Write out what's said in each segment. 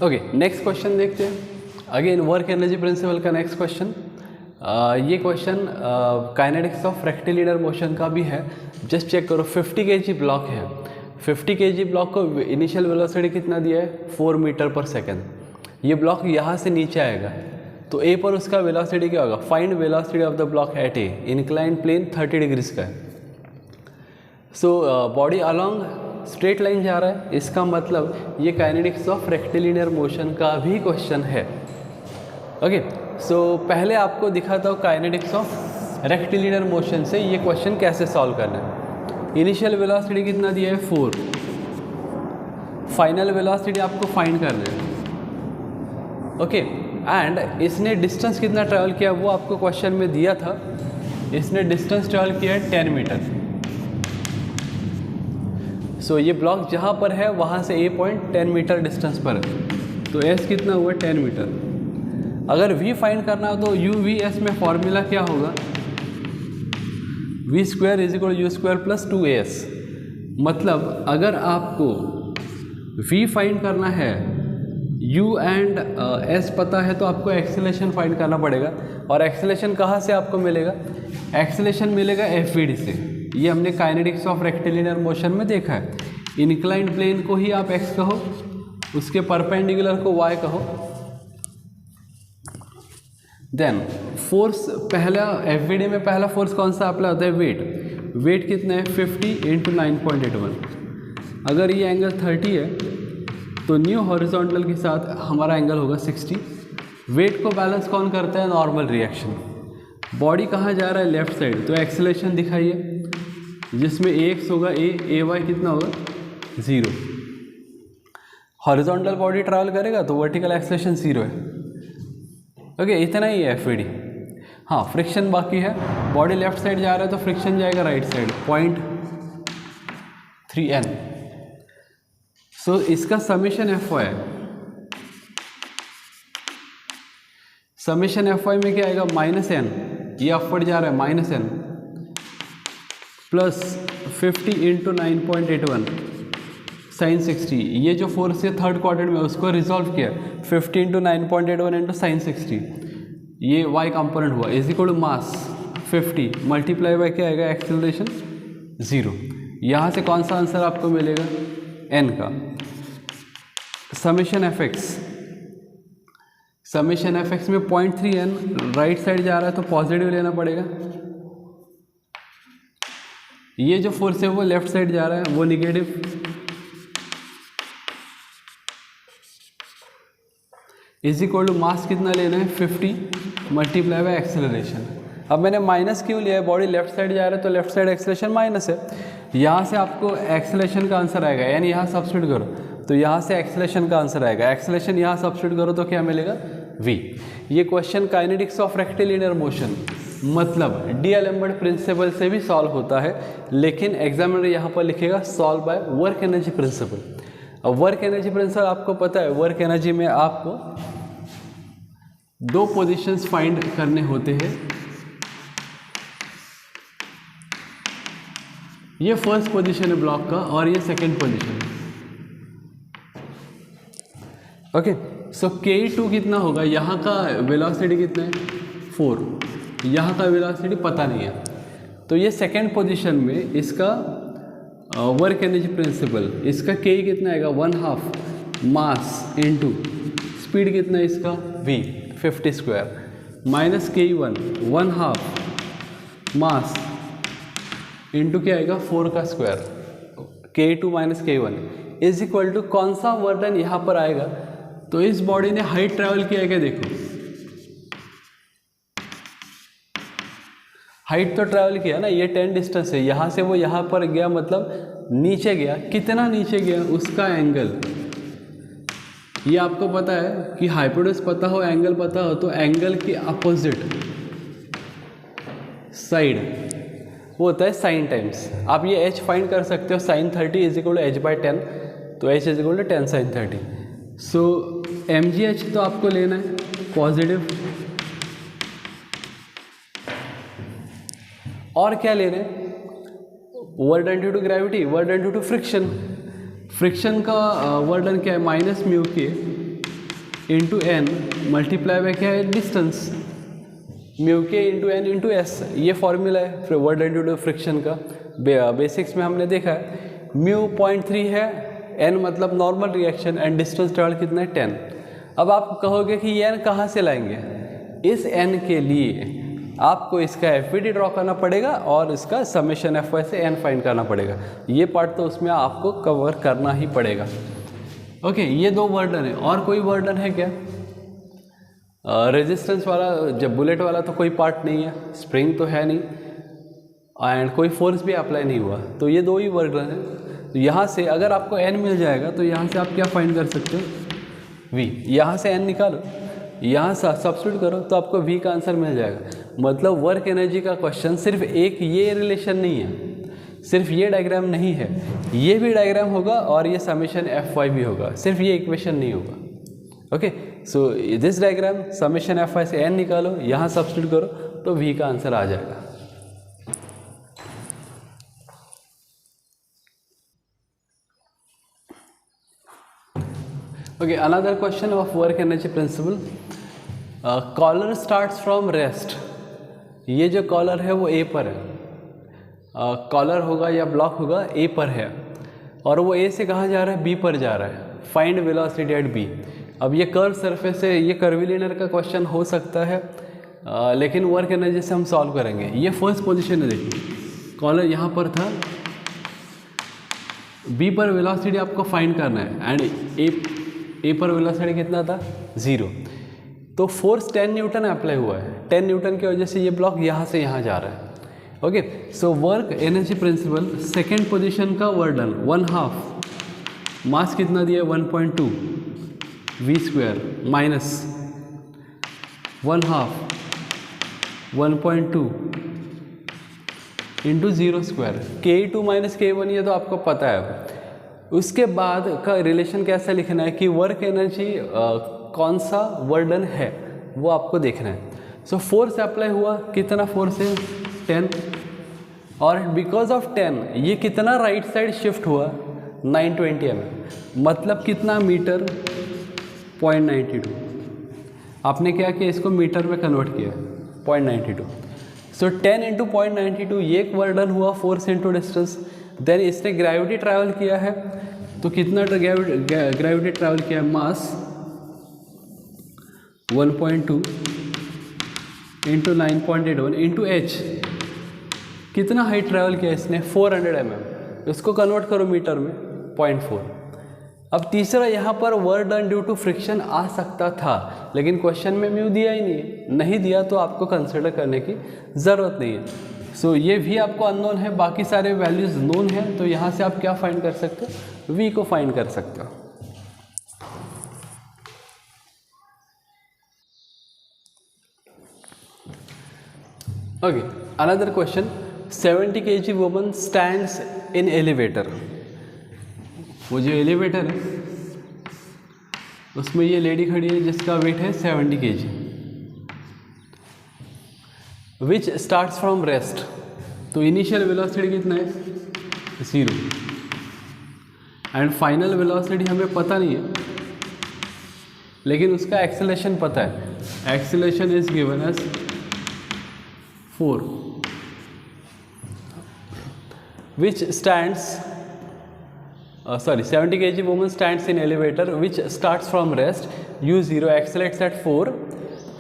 Okay, next question देखते हैं। Again work energy principal का नेक्स्ट क्वेश्चन। ये question kinetics of rectilinear motion का भी है। जस्ट चेक करो, 50 kg ब्लॉक है। 50 kg ब्लॉक को इनिशियल वेलोसिटी कितना दिया है? 4 मीटर पर सेकेंड। ये ब्लॉक यहाँ से नीचे आएगा तो ए पर उसका वेलोसिटी क्या होगा? Find velocity of the block at A. Inclined plane 30 degrees का है। So body along straight line जा रहा है, इसका मतलब ये काइनेटिक्स ऑफ रेक्टिलिनियर मोशन का भी क्वेश्चन है। ओके, सो पहले आपको दिखाता हूँ काइनेटिक्स ऑफ रेक्टिलिनियर मोशन से ये क्वेश्चन कैसे सॉल्व करना है। इनिशियल वेलोसिटी कितना दिया है? 4। फाइनल वेलोसिटी आपको फाइंड करना है। ओके, एंड इसने डिस्टेंस कितना ट्रैवल किया वो आपको क्वेश्चन में दिया था। इसने डिस्टेंस ट्रैवल किया है 10 मीटर। सो ये ब्लॉक जहाँ पर है वहाँ से ए पॉइंट 10 मीटर डिस्टेंस पर है, तो एस कितना हुआ? 10 मीटर। अगर v फाइंड करना हो तो u v s में फॉर्मूला क्या होगा? v square is equal you square plus 2as। मतलब अगर आपको v फाइंड करना है, u एंड s पता है, तो आपको एक्सेलेरेशन फाइंड करना पड़ेगा। और एक्सेलेरेशन कहाँ से आपको मिलेगा? एक्सेलेरेशन मिलेगा fvd से। ये हमने काइनेटिक्स ऑफ रेक्टिलिनियर मोशन में देखा है। इंक्लाइंड प्लेन को ही आप x कहो, उसके परपेंडिकुलर को y कहो। देन फोर्स, पहला एफवीडी में पहला फोर्स कौन सा अप्लाई होता है? वेट। वेट कितना है? 50 × 9.81। अगर ये एंगल 30 है तो न्यू हॉरिजॉन्टल के साथ हमारा एंगल होगा 60। वेट को बैलेंस कौन करता है? Normal reaction. बॉडी कहाँ जा रहा है? Left side. तो एक्सेलेरेशन दिखाइए, जिसमें ax होगा a ay कितना होगा? 0। हॉरिजॉन्टल बॉडी ट्रैवल करेगा तो वर्टिकल एक्सेलेरेशन 0 है। ओके, इतना ही है एफईडी। हाँ, फ्रिक्शन बाकी है। बॉडी लेफ्ट साइड जा रहा है तो फ्रिक्शन जाएगा राइट साइड 0.3n। सो इसका समेशन एफ वाई है। समेशन एफ वाई में क्या आएगा? -n। ये अपवर्ड जा रहा है -n प्लस 50 × 9.81 sin 60। ये जो फोर्स है थर्ड क्वाड्रेंट में उसको रिजॉल्व किया, 50 × 9.81 × sin 60। ये y कंपोनेंट हुआ is equal to mass 50 multiply by क्या आएगा? एक्सेलरेशन 0। यहाँ से कौन सा आंसर आपको मिलेगा? n का। Summation F x, summation F x में 0.3n राइट साइड जा रहा है तो पॉजिटिव लेना पड़ेगा। ये जो फोर्स है वो लेफ्ट साइड जा रहा है, वो negative. Is equal to mass कितना लेना है? 50 मल्टीप्लाई बाय एक्सेलरेशन। अब मैंने माइनस क्यों लिया है? बॉडी लेफ्ट साइड जा रहा है तो लेफ्ट साइड एक्सेलरेशन माइनस है। यहाँ से आपको एक्सेलरेशन का आंसर आएगा, यानी यहाँ सब्स्टिट्यूट करो तो यहाँ से एक्सेलरेशन का आंसर आएगा। एक्सेलरेशन यहाँ सब्स्टिट्यूट करो तो क्या मिलेगा? v। ये question kinetics of rectilinear motion मतलब डीएलेम्बर्ट प्रिंसिपल से भी सॉल्व होता है, लेकिन एग्जामिनर यहाँ पर लिखेगा solve by work energy principal. अब वर्क एनर्जी प्रिंसिपल आपको पता है, वर्क एनर्जी में आपको 2 पोजीशंस फाइंड करने होते हैं। ये फर्स्ट पोजीशन है ब्लॉक का और ये सेकंड पोजीशन है। ओके, सो K2 कितना होगा? यहाँ का वेलोसिटी कितना है? 4। यहाँ का वेलोसिटी पता नहीं है, तो ये सेकंड पोजीशन में इसका वर्क एनर्जी प्रिंसिपल, इसका K कितना आएगा? 1/2 मास इनटू स्पीड कितना है इसका? v 50 square minus K1 1/2 mass into क्या आएगा? 4 का square. K2 minus K1 is equal to कौन सा वर्डन यहाँ पर आएगा? तो इस बॉडी ने हाइट ट्रैवल किया है क्या? देखो, हाइट तो ट्रैवल किया ना, ये 10 डिस्टेंस है। यहाँ से वो यहाँ पर गया, मतलब नीचे गया। कितना नीचे गया? उसका एंगल, ये आपको पता है कि हाइपोटेनस पता हो, एंगल पता हो, तो एंगल की अपोजिट साइड वो होता है साइन टाइम्स। आप ये h फाइंड कर सकते हो, sin 30 is equal to h/10, तो h is equal to 10 sin 30। So mgh तो आपको लेना है पॉजिटिव, और क्या ले रहे हैं? Work done due to gravity, work done due to friction. Friction का वर्डन क्या है? -μ के इंटू एन मल्टीप्लाई बाय क्या है, डिस्टेंस, म्यू के इंटू एन इंटू एस, ये फॉर्मूला है फिर work done due to friction का। बेसिक्स में हमने देखा है म्यू 0.3 है, एन मतलब normal reaction and distance travel कितना है 10। अब आप कहोगे कि ये एन कहाँ से लाएंगे, इस एन के लिए आपको इसका एफईडी ड्रॉ करना पड़ेगा और इसका समेशन एफ वाई से एन फाइंड करना पड़ेगा। ये पार्ट तो उसमें आपको कवर करना ही पड़ेगा। ओके, ये दो वर्डन है, और कोई वर्डन है क्या? रेजिस्टेंस वाला, जब बुलेट वाला तो कोई पार्ट नहीं है, स्प्रिंग तो है नहीं एंड कोई फोर्स भी अप्लाई नहीं हुआ, तो ये दो ही वर्डन है। तो यहाँ से अगर आपको एन मिल जाएगा तो यहाँ से आप क्या फाइंड कर सकते हो, वी। यहाँ से एन निकालो, यहाँ से सब्स्टिट्यूट करो तो आपको वी का आंसर मिल जाएगा। मतलब वर्क एनर्जी का क्वेश्चन सिर्फ एक ये रिलेशन नहीं है, सिर्फ ये डायग्राम नहीं है, ये भी डायग्राम होगा और ये समेशन एफ वाई भी होगा, सिर्फ ये इक्वेशन नहीं होगा। Okay, so this diagram summation F Y से एन निकालो, यहाँ सब्स्टिट्यूट करो तो वी का आंसर आ जाएगा। Okay, another question of work energy principle. Collar starts from rest. ये जो कॉलर है वो ए पर है, कॉलर होगा या ब्लॉक होगा ए पर है, और वो ए से कहाँ जा रहा है, बी पर जा रहा है। Find velocity at B. अब ये कर्व सरफेस है, ये कर्विलिनियर का क्वेश्चन हो सकता है, लेकिन वर्क एनर्जी से हम सॉल्व करेंगे। ये फर्स्ट पोजीशन है, देखिए कॉलर यहाँ पर था, बी पर वेलोसिटी आपको फाइंड करना है एंड ए पर वेलोसिटी कितना था, 0। तो फोर्स 10 न्यूटन अप्लाई हुआ है, 10 न्यूटन की वजह से ये ब्लॉक यहाँ से यहाँ जा रहा है। Okay, so work energy principal, second position का वर्क डन 1/2, मास कितना दिया 1.2 v² minus 1/2 1.2 into 0² K2 minus K1, ये तो आपको पता है। उसके बाद का रिलेशन कैसे लिखना है कि वर्क एनर्जी कौन सा वर्क डन है वो आपको देखना है। सो फोर्स अप्लाई हुआ, कितना फोर्स है 10, और बिकॉज ऑफ 10 ये कितना राइट साइड शिफ्ट हुआ 920 mm, मतलब कितना मीटर 0.92। आपने क्या किया, इसको मीटर में कन्वर्ट किया 0.92। सो 10 इंटू 0.92 ये एक वर्क डन हुआ, फोर्स इंटू डिस्टेंस। देन इसने ग्रेविटी ट्रैवल किया है, तो कितना ग्रेविटी ट्रैवल किया, मास 1.2 इंटू 9.81 इंटू एच, कितना हाइट ट्रैवल किया इसने 400 mm, इसको कन्वर्ट करो मीटर में 0.4। अब तीसरा यहाँ पर work done due to friction आ सकता था, लेकिन क्वेश्चन में म्यू दिया ही नहीं दिया तो आपको कंसिडर करने की ज़रूरत नहीं है। सो ये भी आपको अननोन है, बाकी सारे वैल्यूज़ नोन है, तो यहाँ से आप क्या फाइंड कर सकते हो, वी को फाइंड कर सकते हो। Okay, another question, 70 kg woman stands इन एलिवेटर। वो जो एलिवेटर है उसमें ये लेडी खड़ी है जिसका वेट है 70 kg, which starts from rest. तो इनिशियल वेलोसिटी कितना है 0 एंड फाइनल वेलोसिटी हमें पता नहीं है, लेकिन उसका एक्सेलरेशन पता है। Acceleration is given as 4, which stands 70 kg woman stands in elevator which starts from rest, u0 accelerates at 4,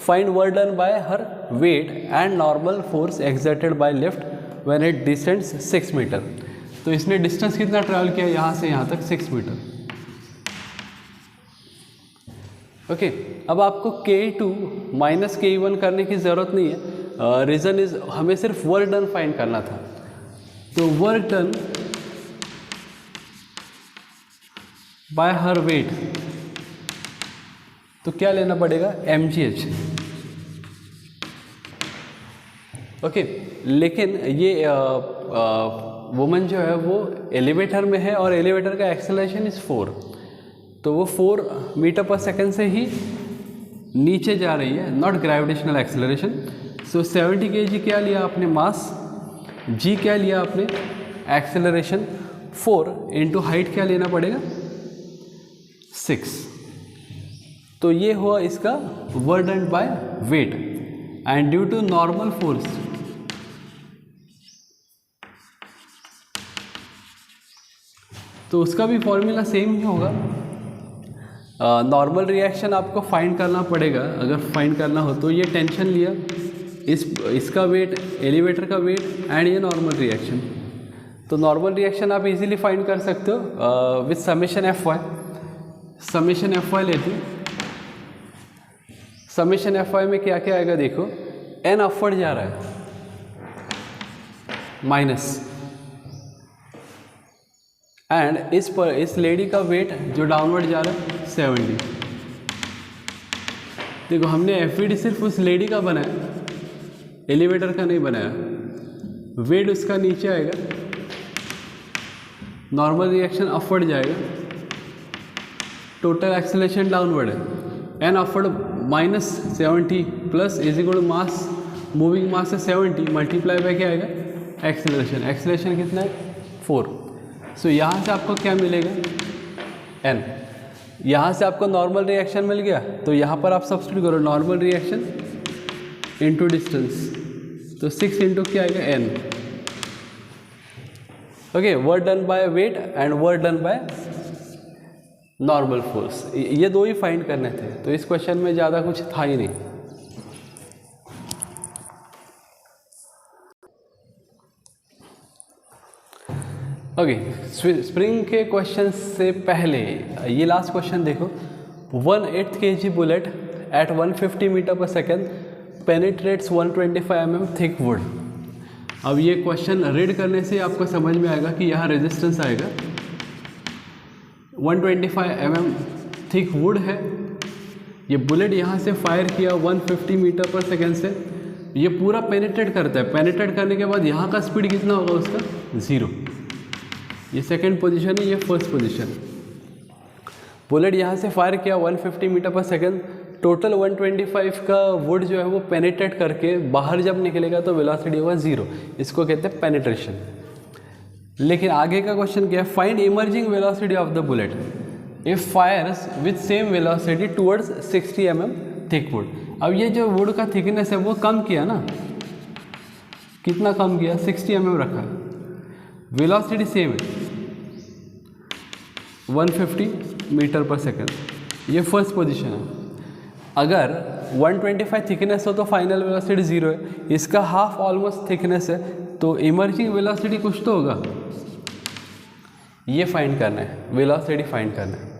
find work done by her weight and normal force exerted by lift when it descends 6 metre. तो इसने distance कितना travel किया यहाँ से यहाँ तक 6 metre. Okay, अब आपको K2 माइनस K1 करने की ज़रूरत नहीं है, रीज़न इज हमें सिर्फ वर्क डन फाइंड करना था। तो work done by her weight, तो क्या लेना पड़ेगा mgh। ओके, लेकिन ये वुमन जो है वो एलिवेटर में है और एलिवेटर का एक्सेलरेशन इज 4, तो वो 4 मीटर पर सेकंड से ही नीचे जा रही है, not gravitational acceleration. So 70 kg क्या लिया आपने मास, g क्या लिया आपने एक्सेलरेशन 4 इंटू हाइट क्या लेना पड़ेगा 6। तो तो ये हुआ इसका work done by weight and due to normal force तो उसका भी फॉर्मूला सेम ही होगा। नॉर्मल रिएक्शन आपको फाइंड करना पड़ेगा, अगर फाइंड करना हो तो ये टेंशन लिया, इसका वेट, एलिवेटर का वेट एंड ये नॉर्मल रिएक्शन। तो नॉर्मल रिएक्शन आप इजीली फाइंड कर सकते हो with summation F Y. Summation F Y लेते हैं, समेशन एफ वाई में क्या क्या आएगा देखो, एन अपवर्ड जा रहा है माइनस, एंड इस लेडी का वेट जो डाउनवर्ड जा रहा है 70। देखो हमने एफ सिर्फ उस लेडी का बनाया, एलिवेटर का नहीं बनाया। वेट उसका नीचे आएगा, नॉर्मल रिएक्शन अपवर्ड जाएगा, टोटल एक्सेलरेशन डाउनवर्ड है, N upward minus 70 plus is equal mass, moving mass है 70 मल्टीप्लाई बाय क्या आएगा, एक्सेलरेशन। एक्सेलरेशन कितना है 4। सो यहाँ से आपको क्या मिलेगा एन। यहाँ से आपको नॉर्मल रिएक्शन मिल गया, तो यहाँ पर आप सब्स्टिट्यूट करो नॉर्मल रिएक्शन इंटू डिस्टेंस, तो 6 इंटू क्या आएगा N. Okay, work done by weight and work done by normal force, ये दो ही फाइंड करने थे। तो इस क्वेश्चन में ज़्यादा कुछ था ही नहीं। ओके, स्प्रिंग के क्वेश्चन से पहले ये लास्ट क्वेश्चन देखो। 1/8 kg बुलेट एट 150 मीटर पर second penetrates 125 mm thick wood. अब ये क्वेश्चन रीड करने से आपको समझ में आएगा कि यहाँ रेजिस्टेंस आएगा 125 mm थिक वुड है। ये बुलेट यहाँ से फायर किया 150 मीटर पर सेकेंड से, ये पूरा पेनिट्रेट करता है। पेनिट्रेट करने के बाद यहाँ का स्पीड कितना होगा उसका 0। ये सेकंड पोजीशन है, ये फर्स्ट पोजीशन। बुलेट यहाँ से फायर किया 150 मीटर पर सेकेंड, टोटल 125 का वुड जो है वो पेनिट्रेट करके बाहर जब निकलेगा तो वेलोसिटी होगा 0। इसको कहते हैं पेनिट्रेशन। लेकिन आगे का क्वेश्चन क्या है, find emerging velocity of the bullet if fires with same velocity towards 60 mm thick wood. अब ये जो वुड का थिकनेस है वो कम किया ना, कितना कम किया, 60 mm रखा, वेलोसिटी सेम है 150 मीटर पर सेकेंड, ये फर्स्ट पोजीशन है। अगर 125 थिकनेस हो तो फाइनल वेलोसिटी 0 है, इसका हाफ ऑलमोस्ट थिकनेस है, तो इमर्जिंग वेलोसिटी कुछ तो होगा, ये फाइंड करना है, वेलोसिटी फाइंड करना है।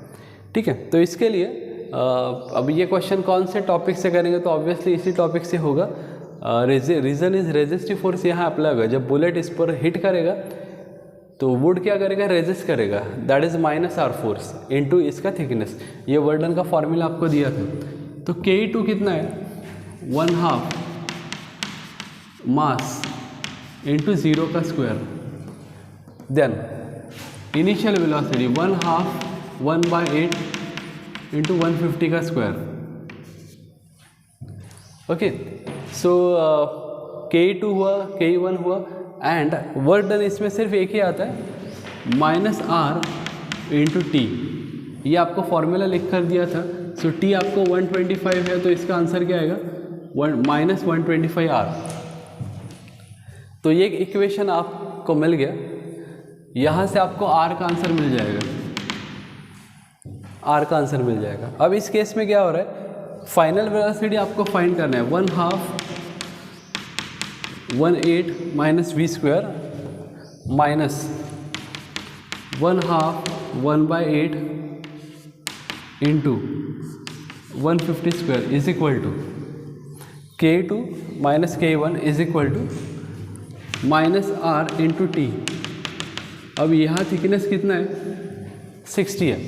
ठीक है, तो इसके लिए अब ये क्वेश्चन कौन से टॉपिक से करेंगे, तो ऑब्वियसली इसी टॉपिक से होगा। रीजन इज रेजिस्टिव फोर्स यहाँ अप्लाई होगा। जब बुलेट इस पर हिट करेगा तो वुड क्या करेगा, रेजिस्ट करेगा, that is -r force into इसका थिकनेस। ये वर्डन का फॉर्मूला आपको दिया था। तो Ke2 कितना है, 1/2 मास इंटू 0 का square, then initial velocity 1/2 1/8 into 150 का स्क्वायर। ओके, सो Ke2 हुआ, Ke1 हुआ, एंड वर्क डन इसमें सिर्फ एक ही आता है -r इंटू टी। ये आपको फॉर्मूला लिख कर दिया था। सो टी आपको 125 है, तो इसका आंसर क्या आएगा, -125r। तो ये इक्वेशन आपको मिल गया, यहाँ से आपको r का आंसर मिल जाएगा, r का आंसर मिल जाएगा। अब इस केस में क्या हो रहा है, फाइनल वेलोसिटी आपको फाइंड करना है 1/2 1/8 minus v square minus 1/2 1/8 into 150 square is equal to K2 minus K1 is equal to -r into T. अब यहाँ थिकनेस कितना है, 60 है।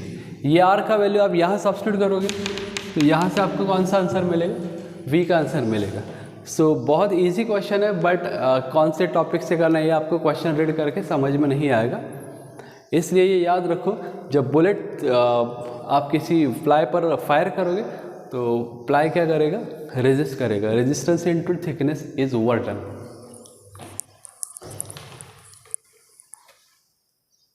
ये r का वैल्यू आप यहाँ सब्स्टिट्यूट करोगे तो यहाँ से आपको कौन सा आंसर मिलेगा, v का आंसर मिलेगा। सो बहुत इजी क्वेश्चन है, बट कौन से टॉपिक से करना है ये आपको क्वेश्चन रीड करके समझ में नहीं आएगा। इसलिए ये याद रखो, जब बुलेट आप किसी प्लाई पर फायर करोगे तो प्लाई क्या करेगा, रेजिस्ट करेगा। Resistance into thickness is work done.